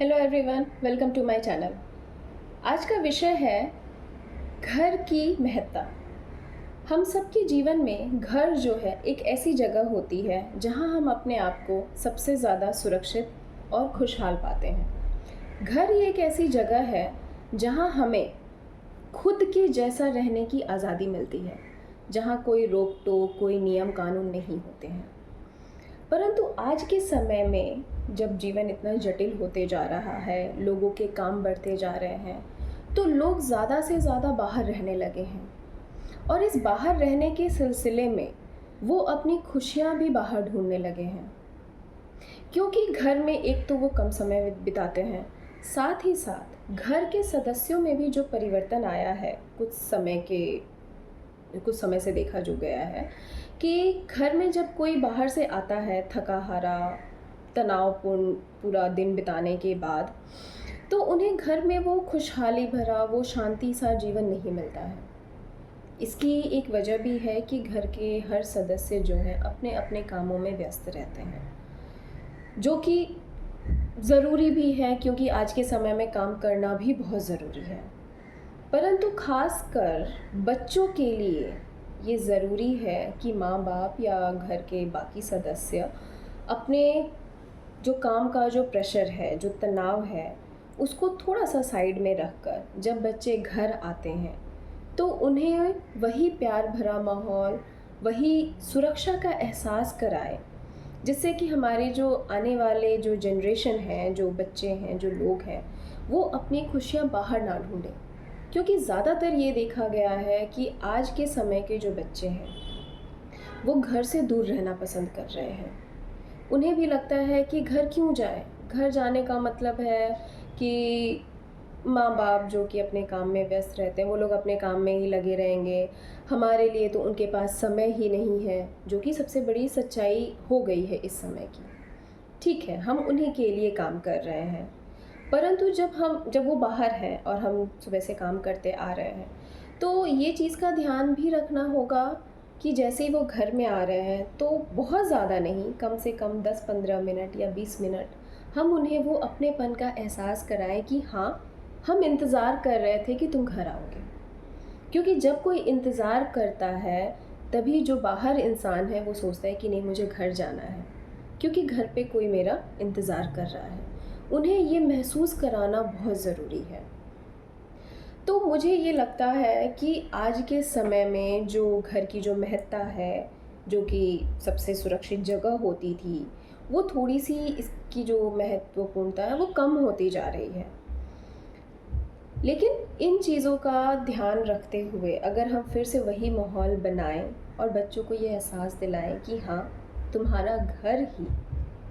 Hello everyone, welcome to my channel. आज का विषय है घर की महत्ता। हम सबके जीवन में घर जो है एक ऐसी जगह होती है जहां हम अपने आप को सबसे ज़्यादा सुरक्षित और खुशहाल पाते हैं। घर ही एक ऐसी जगह है जहां हमें खुद के जैसा रहने की आज़ादी मिलती है, जहां कोई रोक टोक, कोई नियम कानून नहीं होते हैं। परंतु आज के समय में जब जीवन इतना जटिल होते जा रहा है, लोगों के काम बढ़ते जा रहे हैं, तो लोग ज़्यादा से ज़्यादा बाहर रहने लगे हैं। और इस बाहर रहने के सिलसिले में वो अपनी खुशियाँ भी बाहर ढूंढने लगे हैं, क्योंकि घर में एक तो वो कम समय बिताते हैं, साथ ही साथ घर के सदस्यों में भी जो परिवर्तन आया है कुछ समय से देखा जो गया है कि घर में जब कोई बाहर से आता है थका हारा, तनावपूर्ण पूरा दिन बिताने के बाद, तो उन्हें घर में वो खुशहाली भरा, वो शांति सा जीवन नहीं मिलता है। इसकी एक वजह भी है कि घर के हर सदस्य जो हैं अपने अपने कामों में व्यस्त रहते हैं, जो कि ज़रूरी भी है, क्योंकि आज के समय में काम करना भी बहुत ज़रूरी है। परंतु खासकर बच्चों के लिए ये ज़रूरी है कि माँ बाप या घर के बाकी सदस्य अपने जो काम का जो प्रेशर है, जो तनाव है, उसको थोड़ा सा साइड में रखकर जब बच्चे घर आते हैं तो उन्हें वही प्यार भरा माहौल, वही सुरक्षा का एहसास कराए, जिससे कि हमारे जो आने वाले जो जनरेशन हैं, जो बच्चे हैं, जो लोग हैं, वो अपनी खुशियाँ बाहर ना ढूंढें। क्योंकि ज़्यादातर ये देखा गया है कि आज के समय के जो बच्चे हैं वो घर से दूर रहना पसंद कर रहे हैं। उन्हें भी लगता है कि घर क्यों जाए, घर जाने का मतलब है कि माँ बाप जो कि अपने काम में व्यस्त रहते हैं, वो लोग अपने काम में ही लगे रहेंगे, हमारे लिए तो उनके पास समय ही नहीं है, जो कि सबसे बड़ी सच्चाई हो गई है इस समय की। ठीक है, हम उन्हीं के लिए काम कर रहे हैं, परंतु जब वो बाहर हैं और हम सुबह से काम करते आ रहे हैं, तो ये चीज़ का ध्यान भी रखना होगा कि जैसे ही वो घर में आ रहे हैं तो बहुत ज़्यादा नहीं, कम से कम 10-15 मिनट या 20 मिनट हम उन्हें वो अपनेपन का एहसास कराएं कि हाँ, हम इंतज़ार कर रहे थे कि तुम घर आओगे। क्योंकि जब कोई इंतज़ार करता है तभी जो बाहर इंसान है वो सोचता है कि नहीं, मुझे घर जाना है, क्योंकि घर पे कोई मेरा इंतज़ार कर रहा है। उन्हें ये महसूस कराना बहुत ज़रूरी है। तो मुझे ये लगता है कि आज के समय में जो घर की जो महत्ता है, जो कि सबसे सुरक्षित जगह होती थी, वो थोड़ी सी इसकी जो महत्वपूर्णता है वो कम होती जा रही है। लेकिन इन चीज़ों का ध्यान रखते हुए अगर हम फिर से वही माहौल बनाएं और बच्चों को ये एहसास दिलाएं कि हाँ, तुम्हारा घर ही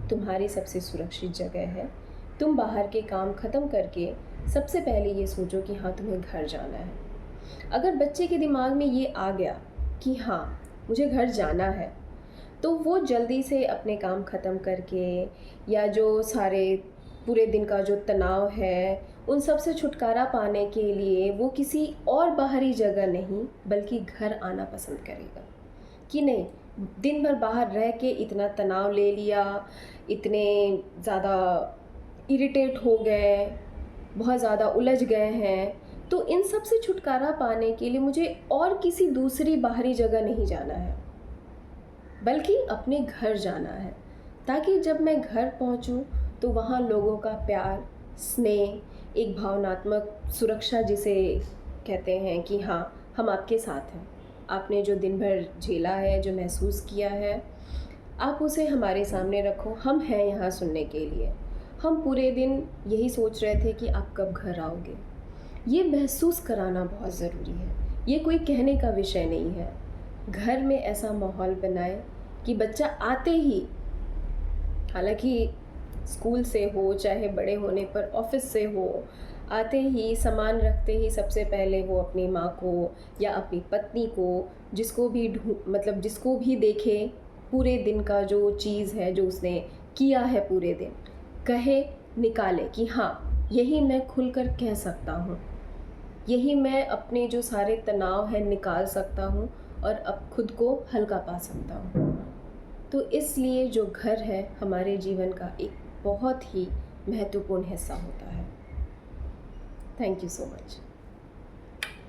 तुम्हारी सबसे सुरक्षित जगह है, तुम बाहर के काम ख़त्म करके सबसे पहले ये सोचो कि हाँ, तुम्हें घर जाना है। अगर बच्चे के दिमाग में ये आ गया कि हाँ, मुझे घर जाना है, तो वो जल्दी से अपने काम ख़त्म करके या जो सारे पूरे दिन का जो तनाव है उन सब से छुटकारा पाने के लिए वो किसी और बाहरी जगह नहीं बल्कि घर आना पसंद करेगा। कि नहीं, दिन भर बाहर रह के इतना तनाव ले लिया, इतने ज़्यादा इरिटेट हो गए, बहुत ज़्यादा उलझ गए हैं, तो इन सब से छुटकारा पाने के लिए मुझे और किसी दूसरी बाहरी जगह नहीं जाना है, बल्कि अपने घर जाना है, ताकि जब मैं घर पहुंचूं तो वहाँ लोगों का प्यार, स्नेह, एक भावनात्मक सुरक्षा जिसे कहते हैं कि हाँ, हम आपके साथ हैं, आपने जो दिन भर झेला है, जो महसूस किया है, आप उसे हमारे सामने रखो, हम हैं यहाँ सुनने के लिए। हम पूरे दिन यही सोच रहे थे कि आप कब घर आओगे। ये महसूस कराना बहुत ज़रूरी है, ये कोई कहने का विषय नहीं है। घर में ऐसा माहौल बनाए कि बच्चा आते ही, हालांकि स्कूल से हो चाहे बड़े होने पर ऑफिस से हो, आते ही सामान रखते ही सबसे पहले वो अपनी माँ को या अपनी पत्नी को, जिसको भी देखे, पूरे दिन का जो चीज़ है जो उसने किया है पूरे दिन, कहे, निकाले कि हाँ, यही मैं खुलकर कह सकता हूँ, यही मैं अपने जो सारे तनाव है निकाल सकता हूँ और अब खुद को हल्का पा सकता हूँ। तो इसलिए जो घर है हमारे जीवन का एक बहुत ही महत्वपूर्ण हिस्सा होता है। Thank you so much.